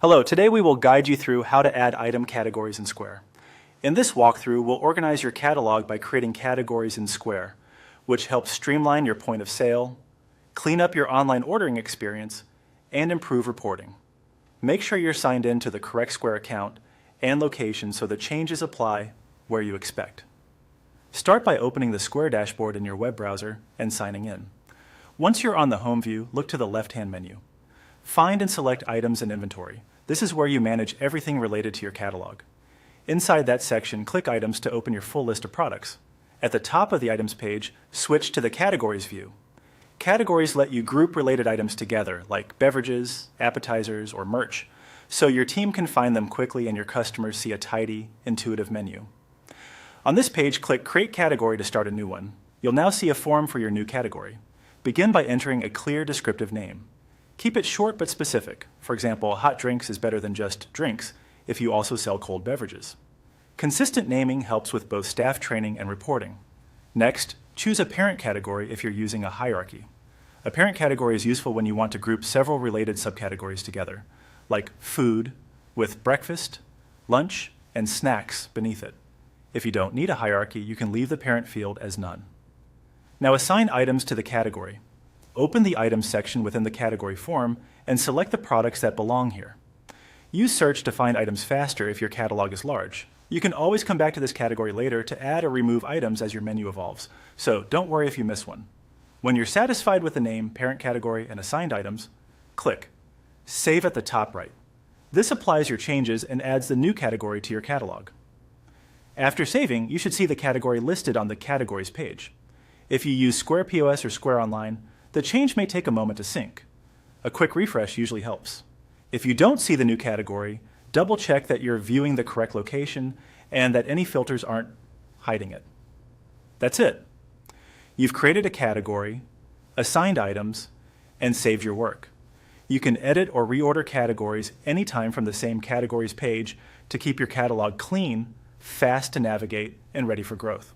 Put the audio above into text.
Hello, today we will guide you through how to add item categories in Square. In this walkthrough, we'll organize your catalog by creating categories in Square, which helps streamline your point of sale, clean up your online ordering experience, and improve reporting. Make sure you're signed in to the correct Square account and location so the changes apply where you expect. Start by opening the Square dashboard in your web browser and signing in. Once you're on the home view, look to the left-hand menu. Find and select Items and Inventory. This is where you manage everything related to your catalog. Inside that section, click Items to open your full list of products. At the top of the Items page, switch to the Categories view. Categories let you group related items together, like beverages, appetizers, or merch, so your team can find them quickly and your customers see a tidy, intuitive menu. On this page, click Create Category to start a new one. You'll now see a form for your new category. Begin by entering a clear descriptive name. Keep it short but specific. For example, hot drinks is better than just drinks if you also sell cold beverages. Consistent naming helps with both staff training and reporting. Next, choose a parent category if you're using a hierarchy. A parent category is useful when you want to group several related subcategories together, like food with breakfast, lunch, and snacks beneath it. If you don't need a hierarchy, you can leave the parent field as none. Now assign items to the category. Open the Items section within the category form and select the products that belong here. Use search to find items faster if your catalog is large. You can always come back to this category later to add or remove items as your menu evolves, so don't worry if you miss one. When you're satisfied with the name, parent category, and assigned items, click Save at the top right. This applies your changes and adds the new category to your catalog. After saving, you should see the category listed on the Categories page. If you use Square POS or Square Online, the change may take a moment to sync. A quick refresh usually helps. If you don't see the new category, double check that you're viewing the correct location and that any filters aren't hiding it. That's it. You've created a category, assigned items, and saved your work. You can edit or reorder categories anytime from the same Categories page to keep your catalog clean, fast to navigate, and ready for growth.